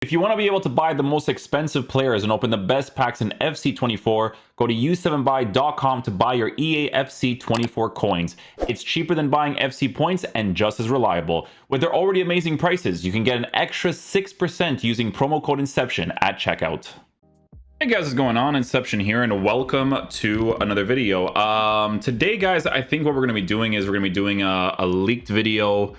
If you want to be able to buy the most expensive players and open the best packs in FC24, go to u7buy.com to buy your EA FC24 coins. It's cheaper than buying FC points and just as reliable. With their already amazing prices, you can get an extra 6% using promo code Inception at checkout. Hey guys, what's going on? Inception here, and welcome to another video. Today, guys, I think what we're going to be doing is we're going to be doing a leaked video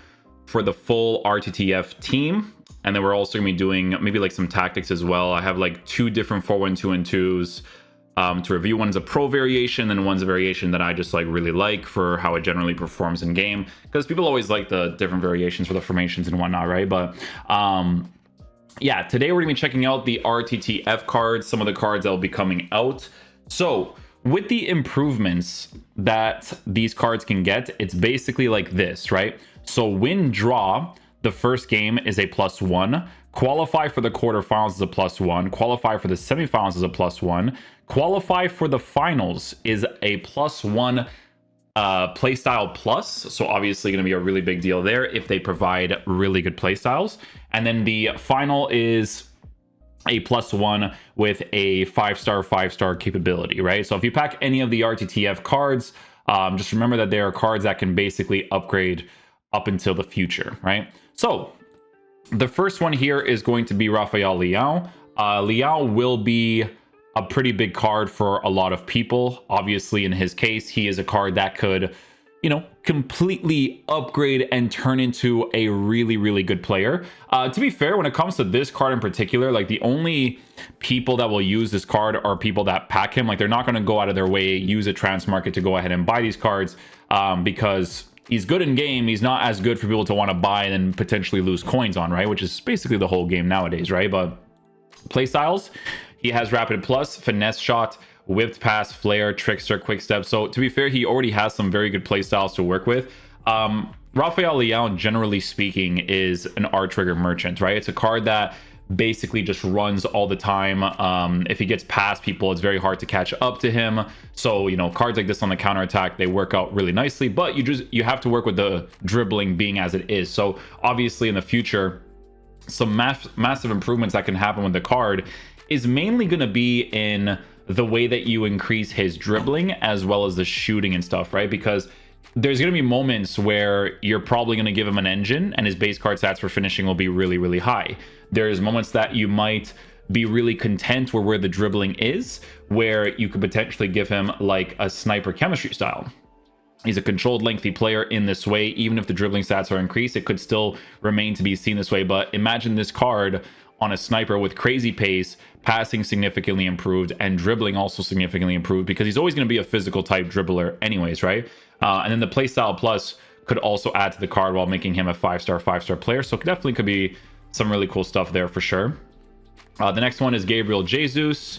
for the full Rttf team. And then we're also going to be doing maybe like some tactics as well. I have like two different 4-1-2 and 2s to review. One's a pro variation, and one's a variation that I just like really like for how it generally performs in game. Because people always like the different variations for the formations and whatnot, right? But yeah, today we're going to be checking out the Rttf cards, some of the cards that will be coming out. So with the improvements that these cards can get, it's basically like this, right? So win, draw. The first game is a +1. Qualify for the quarterfinals is a +1. Qualify for the semifinals is a +1. Qualify for the finals is a +1 playstyle plus. So obviously going to be a really big deal there if they provide really good playstyles. And then the final is a +1 with a 5-star capability, right? So if you pack any of the Rttf cards, just remember that there are cards that can basically upgrade up until the future, right? So the first one here is going to be Rafael. Leao will be a pretty big card for a lot of people. Obviously, in his case, he is a card that could, you know, completely upgrade and turn into a really, really good player. To be fair, when it comes to this card in particular, like the only people that will use this card are people that pack him. Like they're not going to go out of their way, use a transfer market to go ahead and buy these cards because he's good in game. He's not as good for people to want to buy and then potentially lose coins on, right? Which is basically the whole game nowadays, right? But playstyles, he has rapid plus, finesse shot, whipped pass, flare, trickster, quick step. So to be fair, he already has some very good playstyles to work with. Rafael Leao, generally speaking, is an R-trigger merchant, right? It's a card that basically just runs all the time. If he gets past people, it's very hard to catch up to him. So, you know, cards like this on the counter attack, they work out really nicely, but you have to work with the dribbling being as it is. So obviously in the future, some massive improvements that can happen with the card is mainly going to be in the way that you increase his dribbling as well as the shooting and stuff, right? Because there's going to be moments where you're probably going to give him an engine and his base card stats for finishing will be really, really high. There's moments that you might be really content where the dribbling is, where you could potentially give him like a sniper chemistry style. He's a controlled lengthy player in this way. Even if the dribbling stats are increased, it could still remain to be seen this way. But imagine this card on a sniper with crazy pace, passing significantly improved, and dribbling also significantly improved, because he's always going to be a physical type dribbler anyways, right? And then the playstyle plus could also add to the card while making him a 5-star player. So definitely could be some really cool stuff there for sure. The next one is Gabriel Jesus.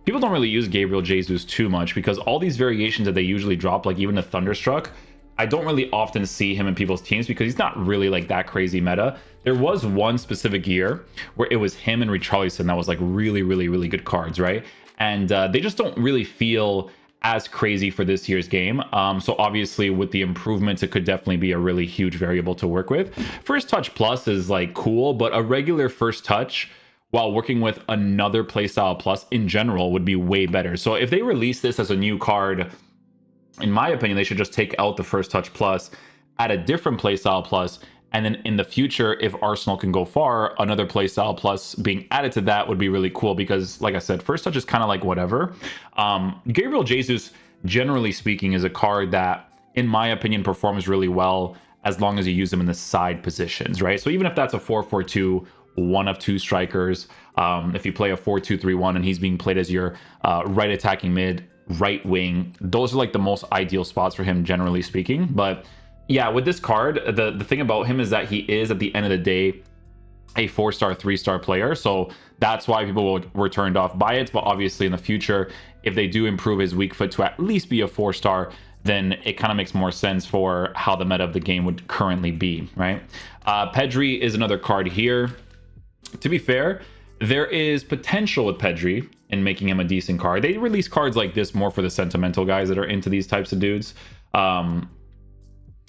People don't really use Gabriel Jesus too much because all these variations that they usually drop, like even the Thunderstruck, I don't really often see him in people's teams because he's not really like that crazy meta. There was one specific year where it was him and Richarlison that was like really, really, really good cards, right? And they just don't really feel as crazy for this year's game. So obviously with the improvements, it could definitely be a really huge variable to work with. First touch plus is like cool, but a regular first touch while working with another playstyle plus in general would be way better. So if they release this as a new card, in my opinion, they should just take out the first touch plus, add a different playstyle plus, and then in the future, if Arsenal can go far, another playstyle plus being added to that would be really cool because, like I said, first touch is kind of like whatever. Gabriel Jesus, generally speaking, is a card that, in my opinion, performs really well as long as you use them in the side positions, right? So even if that's a 4-4-2, one of two strikers, if you play a 4-2-3-1 and he's being played as your right attacking mid, right wing, those are like the most ideal spots for him, generally speaking. But yeah, with this card, the thing about him is that he is, at the end of the day, a 4-star, 3-star player. So that's why people were turned off by it. But obviously in the future, if they do improve his weak foot to at least be a 4-star, then it kind of makes more sense for how the meta of the game would currently be, right? Pedro is another card here. To be fair, there is potential with Pedro in making him a decent card. They release cards like this more for the sentimental guys that are into these types of dudes.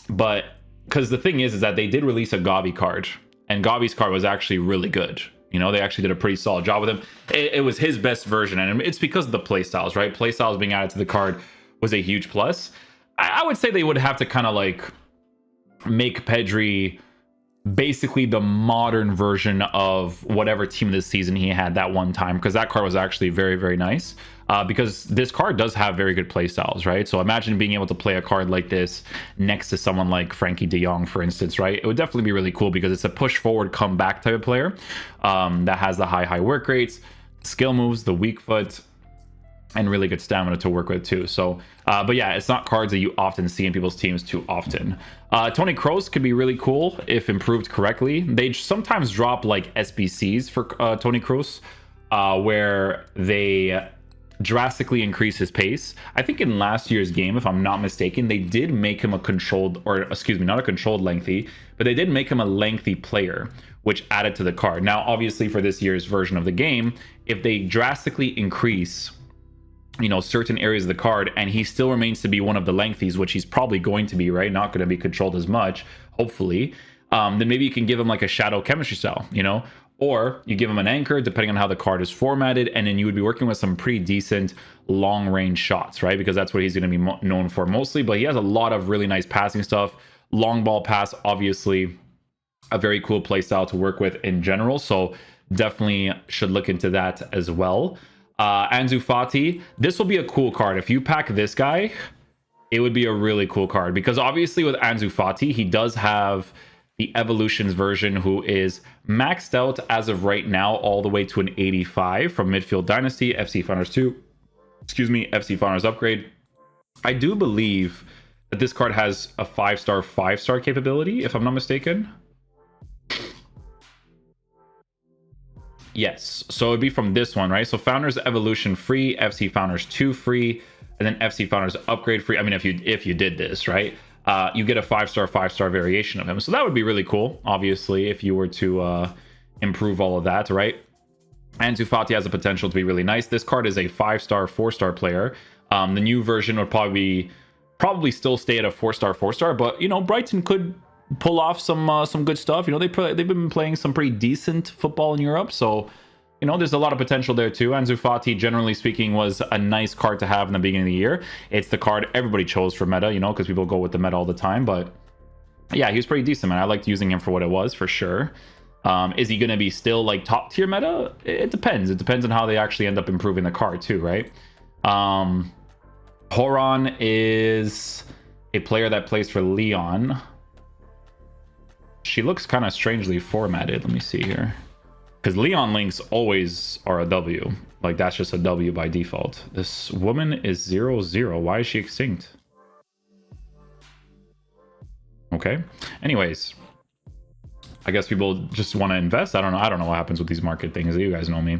But because the thing is that they did release a Gavi card, and Gavi's card was actually really good. You know, they actually did a pretty solid job with him. It was his best version, and it's because of the playstyles, right? Playstyles being added to the card was a huge plus. I would say they would have to kind of like make Pedri basically the modern version of whatever team this season he had that one time, because that card was actually very, very nice. Because this card does have very good play styles, right? So imagine being able to play a card like this next to someone like Frankie de Jong, for instance, right? It would definitely be really cool because it's a push forward, come back type of player that has the high work rates, skill moves, the weak foot, and really good stamina to work with too. So, but yeah, it's not cards that you often see in people's teams too often. Toni Kroos could be really cool if improved correctly. They sometimes drop like SBCs for Toni Kroos, where they drastically increase his pace. I think in last year's game, if I'm not mistaken, they did make him a controlled, or excuse me, not a controlled lengthy, but they did make him a lengthy player, which added to the card. Now, obviously for this year's version of the game, if they drastically increase, you know, certain areas of the card and he still remains to be one of the lengthies, which he's probably going to be, right? Not going to be controlled as much, hopefully. Then maybe you can give him like a shadow chemistry cell, you know, or you give him an anchor depending on how the card is formatted, and then you would be working with some pretty decent long range shots, right? Because that's what he's going to be known for mostly. But he has a lot of really nice passing stuff. Long ball pass, obviously a very cool play style to work with in general, so definitely should look into that as well. Ansu Fati, this will be a cool card. If you pack this guy, it would be a really cool card, because obviously with Ansu Fati, he does have the Evolutions version, who is maxed out as of right now all the way to an 85 from Midfield Dynasty, FC Founders 2, excuse me, FC Founders Upgrade. I do believe that this card has a 5-star capability, if I'm not mistaken. Yes, so it'd be from this one, right? So Founders Evolution free, FC Founders 2 free, and then FC Founders Upgrade free. I mean, if you did this, right, you get a 5-star variation of him. So that would be really cool, obviously, if you were to improve all of that, right? Ansu Fati has the potential to be really nice. This card is a 5-star, 4-star player. The new version would probably still stay at a 4-star, but you know, Brighton could pull off some good stuff. You know, they've been playing some pretty decent football in Europe, so you know, there's a lot of potential there too. Ansu Fati, generally speaking, was a nice card to have in the beginning of the year. It's the card everybody chose for meta, you know, because people go with the meta all the time. But yeah, he was pretty decent, man. I liked using him for what it was, for sure. Is he going to be still like top tier meta? It depends. It depends on how they actually end up improving the card too, right? Horan is a player that plays for Lyon. She looks kind of strangely formatted. Let me see here. Because Leon links always are a W. Like, that's just a W by default. This woman is 0-0. Why is she extinct? Okay. Anyways, I guess people just want to invest. I don't know what happens with these market things. You guys know me.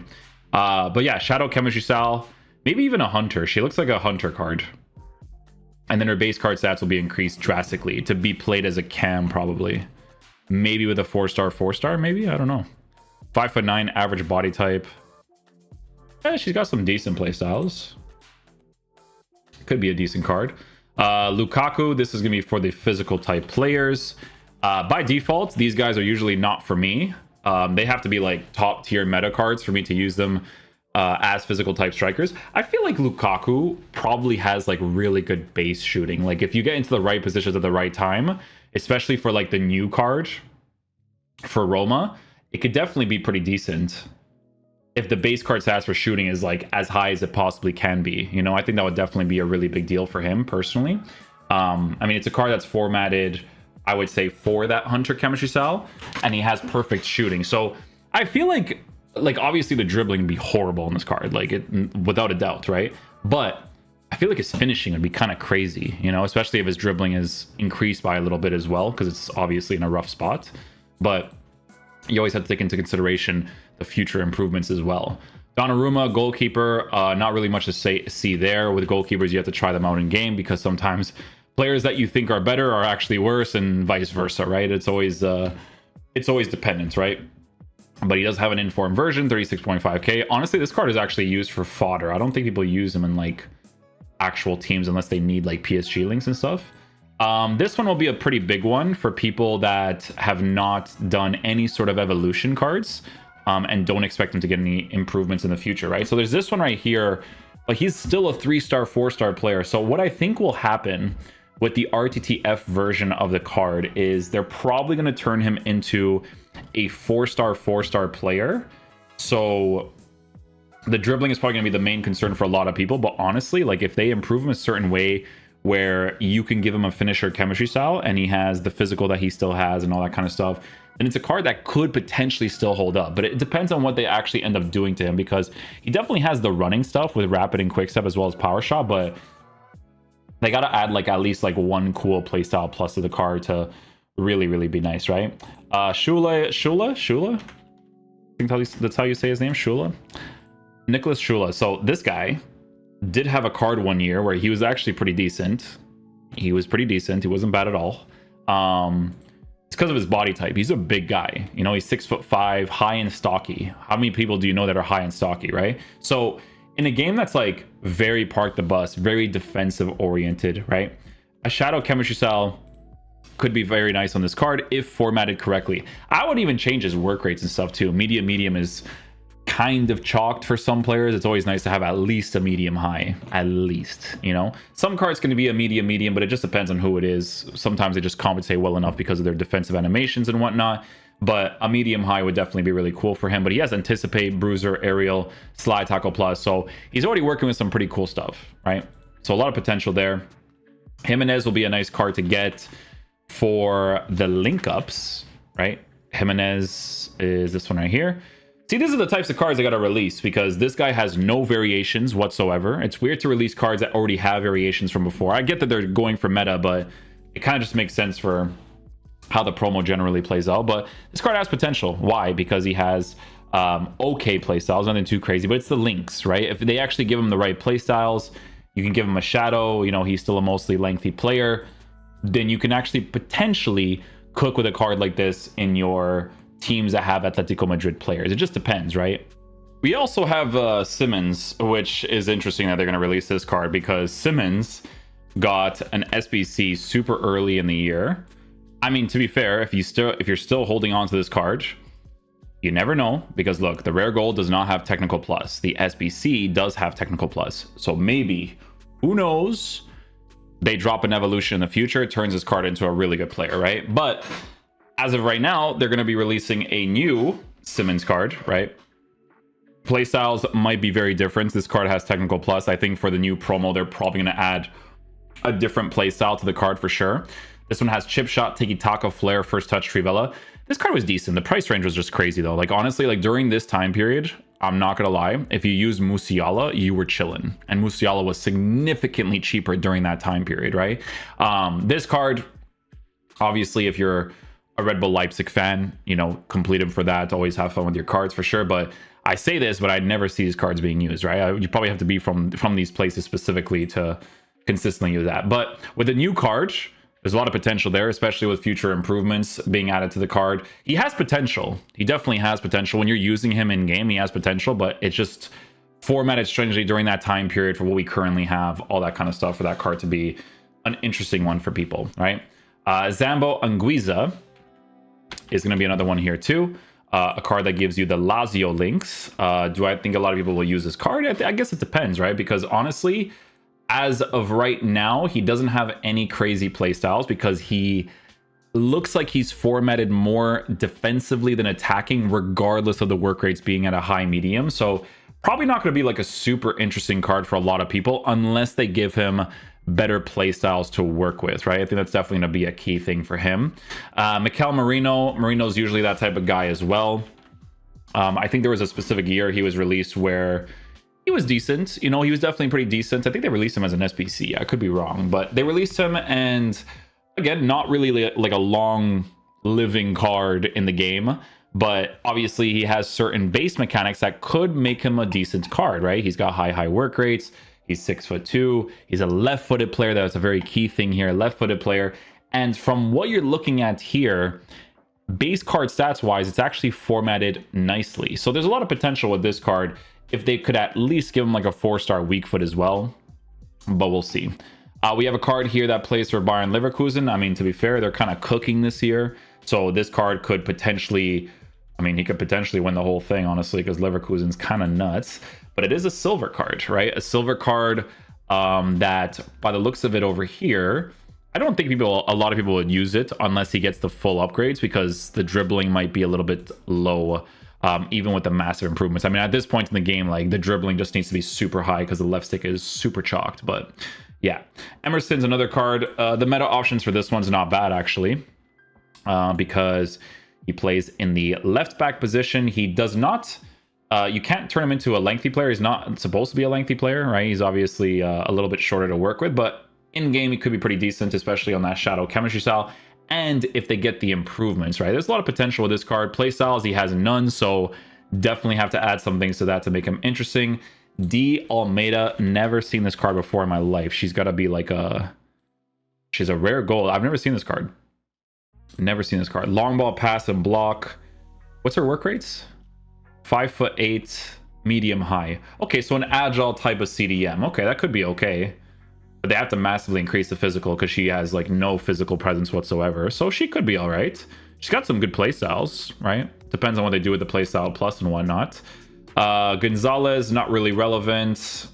But yeah, Shadow Chemistry Sal. Maybe even a Hunter. She looks like a Hunter card. And then her base card stats will be increased drastically to be played as a cam, probably. Maybe with a 4-star, maybe? I don't know. 5'9", average body type. Yeah, she's got some decent play styles. Could be a decent card. Lukaku, this is going to be for the physical type players. By default, these guys are usually not for me. They have to be like top tier meta cards for me to use them as physical type strikers. I feel like Lukaku probably has like really good base shooting. Like if you get into the right positions at the right time, especially for like the new card for Roma, it could definitely be pretty decent if the base card stats for shooting is like as high as it possibly can be. You know, I think that would definitely be a really big deal for him personally. I mean, it's a card that's formatted, I would say, for that Hunter chemistry style, and he has perfect shooting. So I feel like obviously the dribbling would be horrible in this card, like it, without a doubt, right? But I feel like his finishing would be kind of crazy, you know, especially if his dribbling is increased by a little bit as well, because it's obviously in a rough spot. But you always have to take into consideration the future improvements as well. Donnarumma, goalkeeper, not really much to see there. With goalkeepers, you have to try them out in game, because sometimes players that you think are better are actually worse, and vice versa, right? It's always dependent, right? But he does have an informed version, 36.5k. Honestly, this card is actually used for fodder. I don't think people use him in like actual teams unless they need like PSG links and stuff. This one will be a pretty big one for people that have not done any sort of evolution cards. and don't expect him to get any improvements in the future, right? So there's this one right here, but he's still a 3-star, 4-star player. So what I think will happen with the Rttf version of the card is they're probably going to turn him into a 4-star, 4-star player. So the dribbling is probably going to be the main concern for a lot of people. But honestly, like if they improve him a certain way where you can give him a finisher chemistry style and he has the physical that he still has and all that kind of stuff, and it's a card that could potentially still hold up. But it depends on what they actually end up doing to him, because he definitely has the running stuff with rapid and quick step as well as power shot, but they got to add like at least like one cool playstyle plus to the card to really be nice, right? Shula, I think that's how you say his name, Shula, Nicholas Shula. So this guy did have a card one year where he was actually pretty decent. He wasn't bad at all. It's because of his body type. He's a big guy, you know, he's 6'5", high and stocky. How many people do you know that are high and stocky, right? So in a game that's like very park the bus, very defensive oriented, right? A shadow chemistry style could be very nice on this card if formatted correctly. I would even change his work rates and stuff too. Medium is kind of chalked for some players. It's always nice to have at least a medium high, at least, you know. Some cards can be a medium, but it just depends on who it is. Sometimes they just compensate well enough because of their defensive animations and whatnot. But a medium high would definitely be really cool for him. But he has anticipate, bruiser, aerial, slide tackle plus. So he's already working with some pretty cool stuff, right? So a lot of potential there. Jimenez will be a nice card to get for the link ups, right? Jimenez is this one right here. See, these are the types of cards I got to release because this guy has no variations whatsoever. It's weird to release cards that already have variations from before. I get that they're going for meta, but it kind of just makes sense for how the promo generally plays out. But this card has potential. Why? Because he has okay playstyles, nothing too crazy, but it's the links, right? If they actually give him the right playstyles, you can give him a shadow, you know, he's still a mostly lengthy player, then you can actually potentially cook with a card like this in your teams that have Atletico Madrid players. It just depends, right? We also have Simmons, which is interesting that they're going to release this card because Simmons got an SBC super early in the year. I mean, to be fair, if you're still holding on to this card, you never know, because look, the rare gold does not have technical plus. The SBC does have technical plus. So maybe, who knows, they drop an evolution in the future, it turns this card into a really good player, right? But as of right now, they're going to be releasing a new Simmons card, right? Playstyles might be very different. This card has technical plus. I think for the new promo, they're probably going to add a different playstyle to the card for sure. This one has chip shot, tiki-taka, flare, first touch, Trivella. This card was decent. The price range was just crazy though. Like honestly, like during this time period, I'm not gonna lie, if you used Musiala, you were chilling. And Musiala was significantly cheaper during that time period, right? This card, obviously, if you're a Red Bull Leipzig fan, you know, complete him for that. Always have fun with your cards for sure. But I say this, but I never see these cards being used, right? You probably have to be from these places specifically to consistently use that. But with the new card, there's a lot of potential there, especially with future improvements being added to the card. He has potential. He definitely has potential. When you're using him in game, he has potential, but it's just formatted strangely during that time period for what we currently have, all that kind of stuff for that card to be an interesting one for people, right? Zambo Anguissa is going to be another one here too. A card that gives you the Lazio links. Do I think a lot of people will use this card? I guess it depends, right? Because honestly, as of right now, he doesn't have any crazy playstyles because he looks like he's formatted more defensively than attacking, regardless of the work rates being at a high medium. So probably not going to be like a super interesting card for a lot of people unless they give him better playstyles to work with, right? I think that's definitely going to be a key thing for him. Mikel Merino's usually that type of guy as well. I think there was a specific year he was released where he was decent. You know, he was definitely pretty decent. I think they released him as an SBC. I could be wrong, but they released him, and again, not really like a long living card in the game, but obviously he has certain base mechanics that could make him a decent card, right? He's got high work rates. He's 6'2". He's a left-footed player. That's a very key thing here, left-footed player. And from what you're looking at here, base card stats wise, it's actually formatted nicely. So there's a lot of potential with this card if they could at least give him like a 4-star weak foot as well, but we'll see. We have a card here that plays for Bayern Leverkusen. I mean, to be fair, they're kind of cooking this year, so this card could potentially I mean, he could potentially win the whole thing, honestly, because Leverkusen's kind of nuts. But it is a silver card, right? A silver card that, by the looks of it over here, I don't think a lot of people would use it unless he gets the full upgrades, because the dribbling might be a little bit low, even with the massive improvements. I mean, at this point in the game, like, the dribbling just needs to be super high because the left stick is super chalked. But yeah, Emerson's another card. The meta options for this one's not bad, actually, because he plays in the left back position. He does not... you can't turn him into a lengthy player. He's not supposed to be a lengthy player, right? He's obviously a little bit shorter to work with, but in game he could be pretty decent, especially on that shadow chemistry style. And if they get the improvements, right? There's a lot of potential with this card. Play styles, he has none, so definitely have to add some things to that to make him interesting. D. Almeida, never seen this card before in my life. She's got to be like she's a rare gold. I've never seen this card. Never seen this card. Long ball pass and block. What's her work rates? 5'8", medium high. Okay, so an agile type of CDM. Okay, that could be okay. But they have to massively increase the physical because she has like no physical presence whatsoever. So she could be all right. She's got some good play styles, right? Depends on what they do with the play style plus and whatnot. Gonzalez, not really relevant.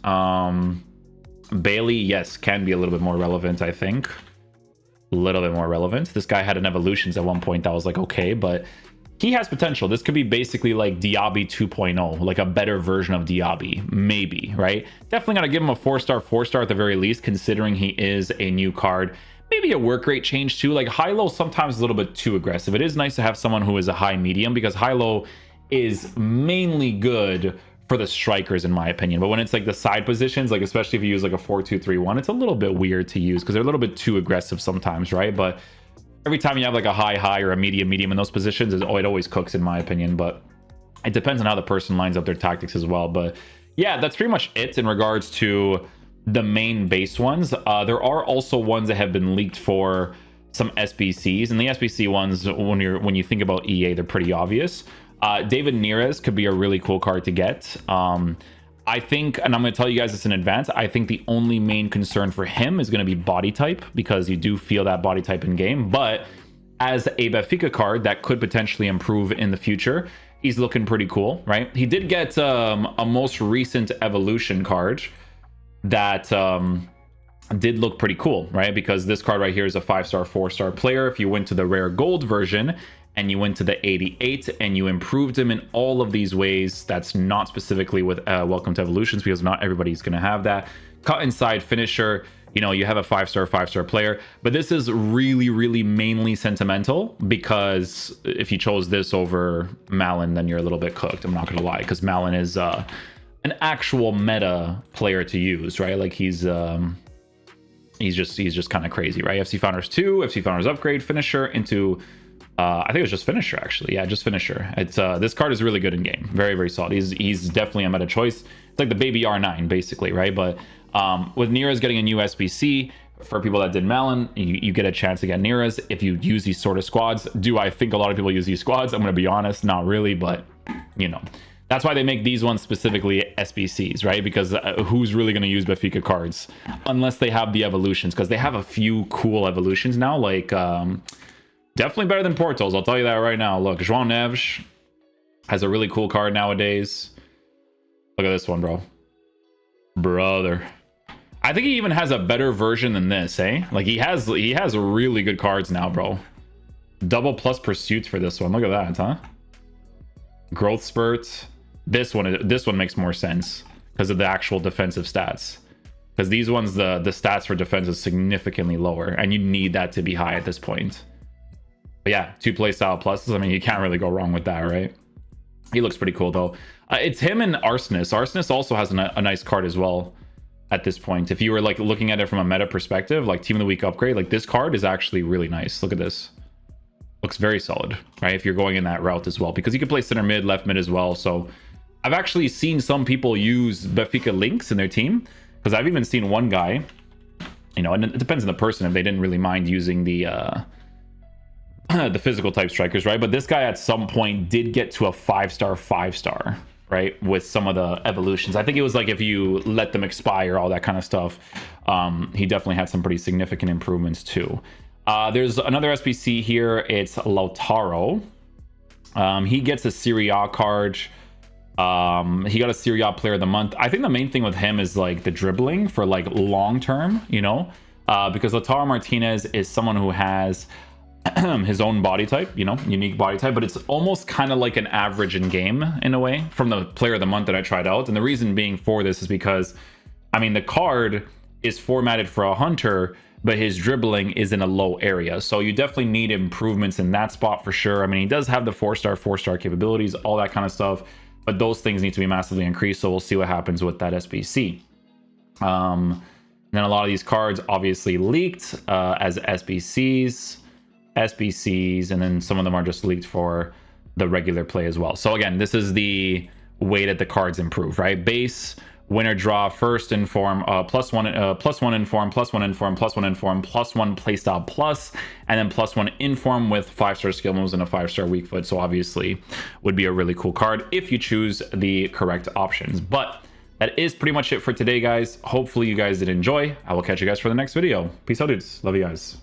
Bailey, yes, can be a little bit more relevant, I think. A little bit more relevant. This guy had an evolutions at one point that was like okay, but he has potential. This could be basically like Diaby 2.0, like a better version of Diaby, maybe, right? Definitely got to give him a 4-star at the very least, considering he is a new card. Maybe a work rate change too. Like high-low sometimes is a little bit too aggressive. It is nice to have someone who is a high-medium, because high-low is mainly good for the strikers, in my opinion. But when it's like the side positions, like especially if you use like a 4-2-3-1, it's a little bit weird to use because they're a little bit too aggressive sometimes, right? But every time you have like a high or a medium in those positions, it always cooks, in my opinion. But it depends on how the person lines up their tactics as well. But yeah, that's pretty much it in regards to the main base ones. There are also ones that have been leaked for some SBCs, and the SBC ones, when you think about EA, they're pretty obvious. David Neres could be a really cool card to get. I think, and I'm going to tell you guys this in advance, I think the only main concern for him is going to be body type, because you do feel that body type in game. But as a Benfica card that could potentially improve in the future, he's looking pretty cool, right? He did get a most recent evolution card that did look pretty cool, right? Because this card right here is a 5-star, 4-star player. If you went to the rare gold version and you went to the 88 and you improved him in all of these ways, that's not specifically with Welcome to Evolutions, because not everybody's going to have that. Cut inside finisher, you know, you have a 5-star player. But this is really mainly sentimental, because if you chose this over Malin, then you're a little bit cooked. I'm not going to lie, because Malin is an actual meta player to use, right? Like he's just kind of crazy, right? FC Founders 2, FC Founders upgrade finisher into I think it was just finisher, actually. Yeah, just finisher. It's this card is really good in game. Very solid. He's definitely a meta choice. It's like the baby R9 basically, right? But with Neres getting a new SBC, for people that did Malin, you get a chance to get Neres if you use these sort of squads. Do I think a lot of people use these squads? I'm going to be honest, not really, but you know, that's why they make these ones specifically SBCs, right? Because who's really going to use Benfica cards unless they have the evolutions? Because they have a few cool evolutions now, like definitely better than Porto's, I'll tell you that right now. Look, João Neves has a really cool card nowadays. Look at this one, bro. Brother. I think he even has a better version than this, eh? Like he has really good cards now, bro. Double plus pursuits for this one. Look at that, huh? Growth spurt. This one makes more sense because of the actual defensive stats. Because these ones, the stats for defense is significantly lower, and you need that to be high at this point. But yeah, 2 play style pluses. I mean, you can't really go wrong with that, right? He looks pretty cool though. It's him and Arsonist. Arsonist also has a nice card as well at this point. If you were like looking at it from a meta perspective, like Team of the Week upgrade, like this card is actually really nice. Look at this. Looks very solid, right? If you're going in that route as well, because you can play center mid, left mid as well. So I've actually seen some people use Benfica links in their team, because I've even seen one guy, you know, and it depends on the person if they didn't really mind using the physical type strikers, right? But this guy at some point did get to a 5-star, right? With some of the evolutions. I think it was like if you let them expire, all that kind of stuff. He definitely had some pretty significant improvements too. There's another SBC here. It's Lautaro. He gets a Serie A card. He got a Serie A player of the month. I think the main thing with him is like the dribbling for like long term, you know, because Lautaro Martinez is someone who has his own body type, you know, unique body type, but it's almost kind of like an average in game in a way from the player of the month that I tried out. And the reason being for this is because, I mean, the card is formatted for a hunter, but his dribbling is in a low area. So you definitely need improvements in that spot for sure. I mean, he does have the 4-star capabilities, all that kind of stuff, but those things need to be massively increased. So we'll see what happens with that SBC. And then a lot of these cards obviously leaked as SBCs, and then some of them are just leaked for the regular play as well. So again, this is the way that the cards improve, right? Base, winner draw, first inform, +1 inform, +1 inform, +1 inform, +1 playstyle plus, and then +1 inform with 5-star skill moves and a 5-star weak foot. So obviously would be a really cool card if you choose the correct options. But that is pretty much it for today, guys. Hopefully you guys did enjoy. I will catch you guys for the next video. Peace out, dudes. Love you guys.